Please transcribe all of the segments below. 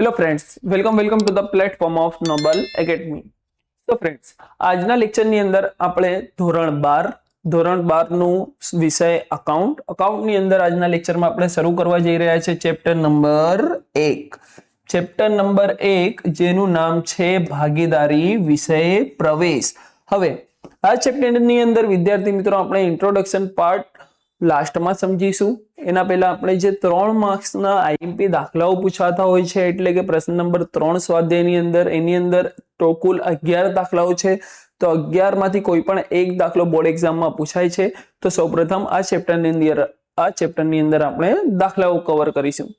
Hello friends, welcome to the platform of noble academy. તો friends, આજના લેક્ચરની અંદર આપણે ધોરણ 12 નું વિષય અકાઉન્ટની અંદર આજના લેક્ચરમાં આપણે શરૂ કરવા જઈ રહ્યા છે ચેપ્ટર નંબર 1 જેનું નામ છે ભાગીદારી વિષય પ્રવેશ. હવે આ ચેપ્ટરની અંદર વિદ્યાર્થી મિત્રો આપણે ઇન્ટ્રોડક્શન પાર્ટ લાસ્ટમાં સમજીશું. એના પહેલા આપણે જે 3 માર્ક્સના આઈએમપી દાખલાઓ પૂછાતા હોય છે, એટલે કે પ્રશ્ન નંબર 3 સ્વાધ્યાયની અંદર, એની અંદર તો કુલ 11 દાખલાઓ છે. તો 11 માંથી કોઈ પણ એક દાખલો બોર્ડ એક્ઝામમાં પૂછાય છે. તો સૌપ્રથમ આ ચેપ્ટરની અંદર આપણે દાખલાઓ કવર કરીશું.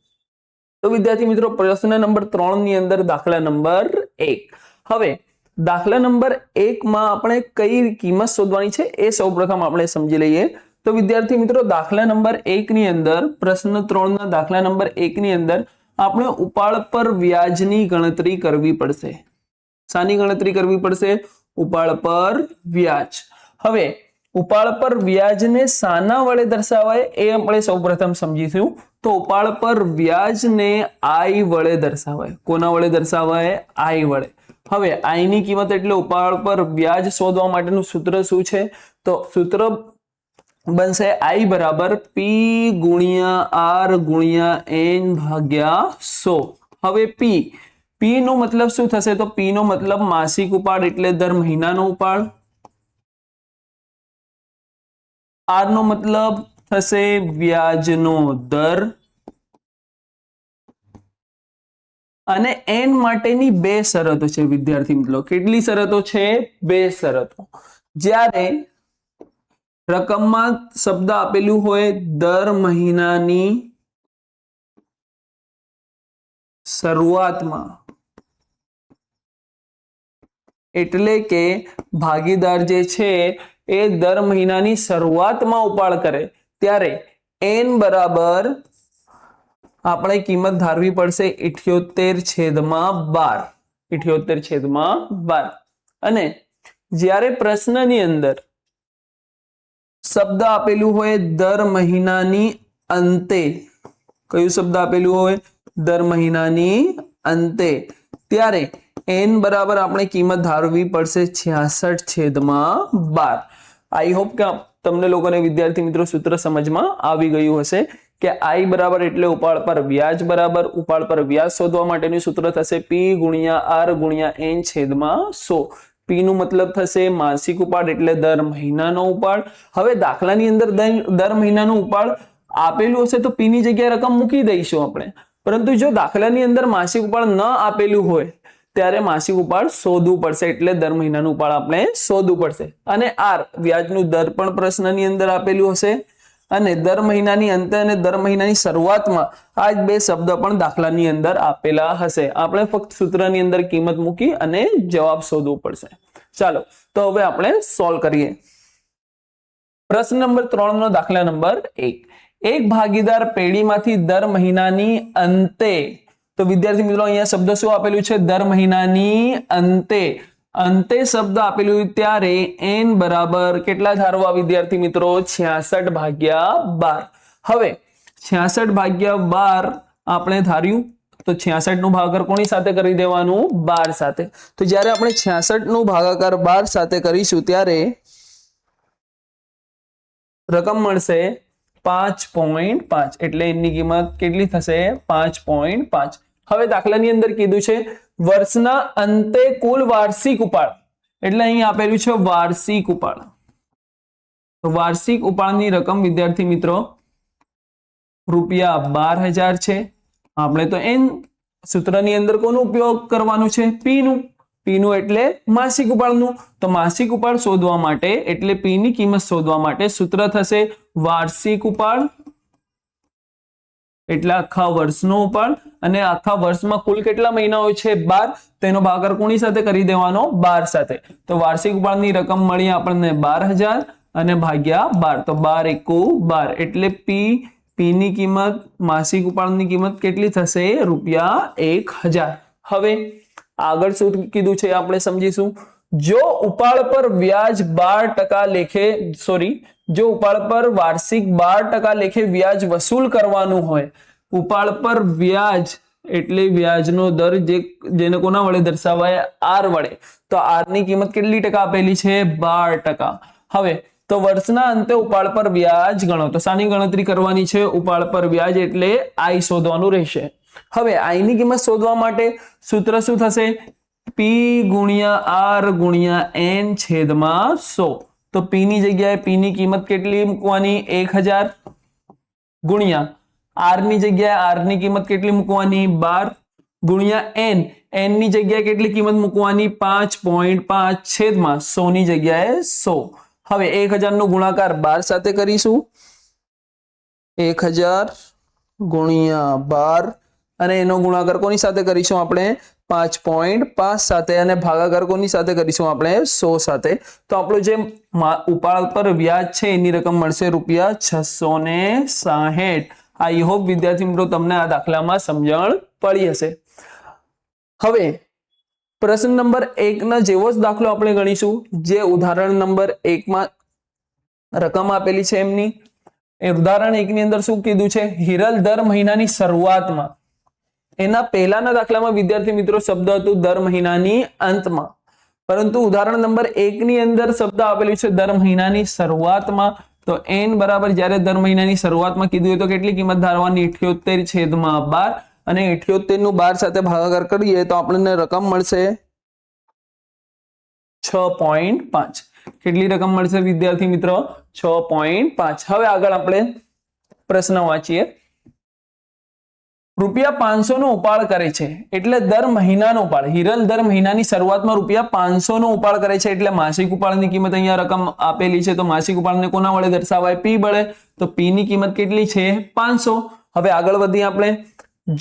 તો વિદ્યાર્થી મિત્રો, પ્રશ્ન નંબર 3 ની અંદર દાખલા નંબર 1. હવે દાખલા નંબર 1 માં આપણે કઈ કિંમત શોધવાની છે એ સૌપ્રથમ આપણે સમજી લઈએ. તો વિદ્યાર્થી મિત્રો, દાખલા નંબર 1 ની અંદર, પ્રશ્ન 3 ના દાખલા નંબર 1 ની અંદર આપણે ઉપાડ પર વ્યાજની ગણતરી કરવી પડશે. શાની ગણતરી કરવી પડશે? ઉપાડ પર વ્યાજ. હવે ઉપાડ પર વ્યાજને શાના વડે દર્શાવાય એ આપણે સૌપ્રથમ સમજીશું. તો ઉપાડ પર વ્યાજને I વડે દર્શાવાય. કોના વડે દર્શાવાય? I વડે. હવે I ની કિંમત એટલે ઉપાડ પર વ્યાજ શોધવા માટેનું સૂત્ર શું છે? તો સૂત્ર બનશે I બરાબર P ગુણ્યા R ગુણ્યા N ભાગ્યા 100. હવે P નો મતલબ શું થશે? તો P નો મતલબ માસિક ઉપાડ એટલે દર મહિનાનો ઉપાડ. R નો મતલબ થશે વ્યાજનો દર. અને N માટેની 2 શરતો છે વિદ્યાર્થી મિત્રો. કેટલી શરતો છે? 2 શરતો. જ્યારે રકમમાં શબ્દ આપેલું હોય દર મહિનાની શરૂઆતમાં, એટલે કે ભાગીદાર જે છે એ દર મહિનાની શરૂઆતમાં ઉપાડ કરે, ત્યારે N બરાબર આપણે કિંમત ધારવી પડશે 78/12. 78/12. અને જ્યારે પ્રશ્નની અંદર શબ્દ આપેલું હોય દર મહિનાની અંતે, કયું શબ્દ આપેલું હોય? દર મહિનાની અંતે, ત્યારે N બરાબર આપણે કિંમત ધારવી પડશે 66/12. આઈ હોપ કે તમને લોકોને વિદ્યાર્થી મિત્રો સૂત્ર સમજમાં આવી ગયું હશે કે I બરાબર એટલે ઉપાડ પર વ્યાજ બરાબર ઉપાડ પર વ્યાજ શોધવા માટેનું સૂત્ર થશે P ગુણ્યા R ગુણ્યા N છેદમાં 100. P નું મતલબ થશે માસિક ઉપાડ એટલે દર મહિનાનો ઉપાડ. હવે દાખલાની અંદર દર મહિનાનો ઉપાડ આપેલું હશે તો P ની જગ્યાએ રકમ મૂકી દઈશું આપણે. પરંતુ જો દાખલાની અંદર માસિક ઉપાડ ન આપેલું હોય ત્યારે માસિક ઉપાડ શોધવું પડશે, એટલે દર મહિનાનું ઉપાડ આપણે શોધવું પડશે. અને R વ્યાજનું દર પણ પ્રશ્નની અંદર આપેલું હશે, અને દર મહિનાની અંતે અને દર મહિનાની શરૂઆતમાં આ જ 2 શબ્દ પણ દાખલાની અંદર આપેલા હશે. આપણે ફક્ત સૂત્રની અંદર કિંમત મૂકી અને જવાબ શોધવો પડશે. ચાલો તો હવે આપણે સોલ્વ કરીએ. પ્રશ્ન નંબર 3 નો દાખલા નંબર 1. એક ભાગીદાર પેઢીમાંથી દર મહિનાની અંતે, તો વિદ્યાર્થી મિત્રો અહીંયા શબ્દ શું આપેલું છે? દર મહિનાની અંતે. અંતે શબ્દ આપેલું ત્યારે N બરાબર કેટલા ધારવા વિદ્યાર્થી મિત્રો? 66/12. હવે 66/12 આપણે ધાર્યું, તો 66 નું ભાગાકાર કોની સાથે કરી દેવાનું? 12 સાથે. તો જ્યારે આપણે 66 નું ભાગાકાર 12 સાથે કરીશું ત્યારે રકમ મળશે 5.5. એટલે એની કિંમત કેટલી થશે? 5.5. હવે દાખલાની અંદર કીધું છે વર્ષના અંતે કુલ વાર્ષિક ઉપાડ, એટલે અહીં આપેલું છે વાર્ષિક ઉપાડ. તો વાર્ષિક ઉપાડની રકમ વિદ્યાર્થી મિત્રો ₹12,000 છે. આપણે તો N સૂત્રની અંદર કોનો ઉપયોગ કરવાનો છે? P નું એટલે માસિક ઉપાડનું. તો માસિક ઉપાડ શોધવા માટે એટલે P ની કિંમત શોધવા માટે સૂત્ર થશે વાર્ષિક ઉપાડ એટલે આખા વર્ષનો ઉપાડ. અને આખા વર્ષમાં કુલ કેટલા મહિનાઓ છે? 12. તેનો ભાગાકાર કોની સાથે કરી દેવાનો? 12 સાથે. તો વાર્ષિક ઉપાડની રકમ મળી આપણને 12,000 અને ભાગ્યા 12, તો 12 × 12 એટલે P ની કિંમત, માસિક ઉપાડની કિંમત કેટલી થશે? ₹1,000. હવે આગળ શું કીધું છે આપણે સમજીશું. જો ઉપાડ પર વ્યાજ 12% લેખે જો ઉપાડ પર વાર્ષિક 12% લેખે વ્યાજ વસૂલ કરવાનું હોય, ઉપાડ પર વ્યાજ એટલે વ્યાજનો દર જેને કોના વડે દર્શાવાય આર વડે. તો આર ની કિંમત કેટલી ટકા આપેલી છે 12%. હવે તો વર્ષના અંતે ઉપાડ પર વ્યાજ ગણો. તો શાની ગણતરી કરવાની છે? ઉપાડ પર વ્યાજ એટલે આઈ શોધવાનું રહેશે. હવે આઈ ની કિંમત શોધવા માટે સૂત્ર શું થશે? પી ગુણ્યા આર ગુણ્યા એન છેદમાં 100. તો પી ની જગ્યાએ પી ની કિંમત કેટલી મૂકવાની? 1000 ગુણ્યા આર ની જગ્યાએ આર ની કિંમત કેટલી મૂકવાની? 12 ગુણ્યા એન ની જગ્યાએ કેટલી કિંમત મૂકવાની? 5.5 છેદમાં 100 ની જગ્યાએ 100. હવે 1000 નો ગુણાકાર 12 સાથે કરીશું. 1000 ગુણ્યા 12 અને એનો ગુણાકાર કોની સાથે કરીશું આપણે? 5.5 સાથે. અને ભાગાકાર કોની સાથે કરીશું આપણે? 100 સાથે. તો આપણું જે ઉપાડ પર વ્યાજ છે એની રકમ મળશે ₹660. આઈ હોપ વિદ્યાર્થી મિત્રો તમને આ દાખલામાં સમજણ પડી હશે. હવે પ્રશ્ન નંબર 1 ના જેવો જ દાખલો આપણે ગણીશું. જે ઉદાહરણ નંબર 1 માં રકમ આપેલી છે એમની. ઉદાહરણ 1 ની અંદર શું કીધું છે? હિરલ દર મહિનાની શરૂઆતમાં. એના પહેલાના દાખલામાં વિદ્યાર્થી મિત્રો શબ્દ હતું દર મહિનાની અંતમાં, પરંતુ ઉદાહરણ નંબર 1 ની અંદર શબ્દ આપેલું છે દર મહિનાની શરૂઆતમાં. તો n બરાબર જ્યારે દર મહિનાની શરૂઆતમાં કીધું હોય તો કેટલી કિંમત ધારવાની? 78 છેદમાં 12. અને 78 નું 12 સાથે ભાગાકાર કરીએ તો આપણને રકમ મળશે 6.5. કેટલી રકમ મળશે વિદ્યાર્થી મિત્રો? 6.5. હવે આગળ આપણે પ્રશ્ન વાંચીએ. ₹500 નો ઉપાડ કરે છે એટલે દર મહિનાનો ઉપાડ. હિરલ દર મહિનાની શરૂઆતમાં ₹500 નો ઉપાડ કરે છે એટલે માસિક ઉપાડની કિંમત અહીંયા રકમ આપેલી છે. તો માસિક ઉપાડને કોના વડે દર્શાવાય? પી વડે. તો પી ની કિંમત કેટલી છે? 500. હવે આગળ વધીએ આપણે.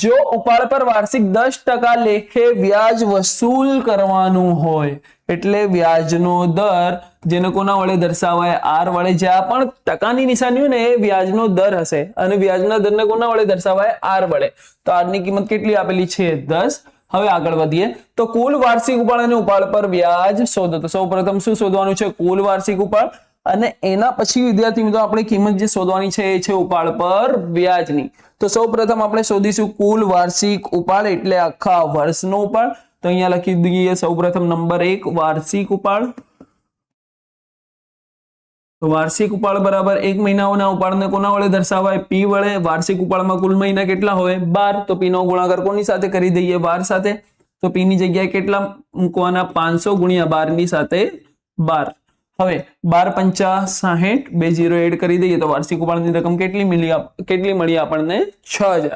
જો ઉપાડ પર વાર્ષિક 10% લેખે વ્યાજ વસૂલ કરવાનું હોય એટલે વ્યાજનો દર જેને કોના વડે દર્શાવાય? આર વડે. જ્યાં પણ ટકાની નિશાની હોય ને એ વ્યાજનો દર હશે અને વ્યાજના દરને કોના વડે દર્શાવાય? આર વડે. તો આર ની કિંમત કેટલી આપેલી છે? 10. હવે આગળ વધીએ તો કુલ વાર્ષિક ઉપાડ અને ઉપાડ પર વ્યાજ શોધો. તો સૌપ્રથમ શું શોધવાનું છે? કુલ વાર્ષિક ઉપાડ. અને એના પછી વિદ્યાર્થી મિત્રો આપણે કિંમત જે શોધવાની છે એ છે ઉપાડ પર વ્યાજની. તો સૌપ્રથમ આપણે શોધીશું કુલ વાર્ષિક ઉપાડ એટલે આખા વર્ષનો ઉપાડ. તો અહીંયા લખી દઈએ સૌપ્રથમ નંબર 1 વાર્ષિક ઉપાડ. તો વાર્ષિક ઉપાડ બરાબર 1 મહિનાના ઉપાડને કોના વડે દર્શાવાય? પી વડે. વાર્ષિક ઉપાડમાં કુલ મહિના કેટલા હોય? 12. તો પી નો ગુણાકાર કોની સાથે કરી દઈએ? 12 સાથે. તો પી ની જગ્યાએ કેટલા મૂકવાના? 500 ગુણ્યા 12 ની સાથે 12. હવે 12 × 5 = 60. 2 0 એડ કરી દઈએ તો વાર્ષિક ઉપાડની રકમ કેટલી મળી આપણને? 6000.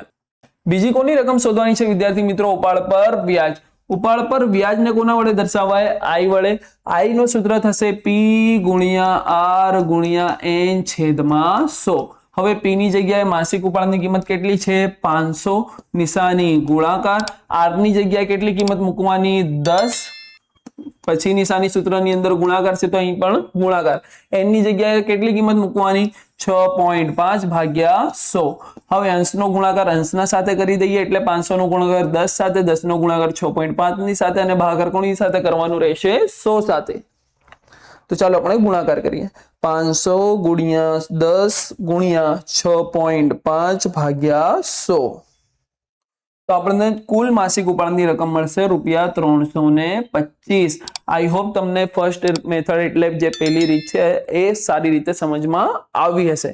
બીજી કોની રકમ શોધવાની છે વિદ્યાર્થી મિત્રો? ઉપાડ પર વ્યાજ. ઉપાડ પર વ્યાજને કોના વડે દર્શાવાય? આઈ વડે. આઈ નું સૂત્ર થશે પી ગુણ્યા આર ગુણ્યા એન છેદમાં 100. હવે પી ની જગ્યાએ માસિક ઉપાડની કિંમત કેટલી છે? 500. નિશાની ગુણાકાર. આર ની જગ્યાએ કેટલી કિંમત મૂકવાની? 10. પછી નિશાની સૂત્રની અંદર ગુણાકાર છે તો અહીં પણ ગુણાકાર. એન ની જગ્યાએ કેટલી કિંમત મૂકવાની? 6.5 ભાગ્યા 100. હવે અંશનો ગુણાકાર અંશના સાથે કરી દઈએ એટલે 500 નો ગુણાકાર 10 સાથે, 10 નો ગુણાકાર 6.5 ની સાથે અને ભાગાકાર કોની સાથે કરવાનું રહેશે? 100 સાથે. તો ચાલો આપણે ગુણાકાર કરીએ. 500 ગુણ્યા 10 ગુણ્યા 6.5 ભાગ્યા 100. તો આપણને કુલ માસિક ઉપાડની રકમ મળશે ₹325. આઈ હોપ તમને ફર્સ્ટ મેથડ એટલે જે પહેલી રીત છે એ સારી રીતે સમજમાં આવી હશે.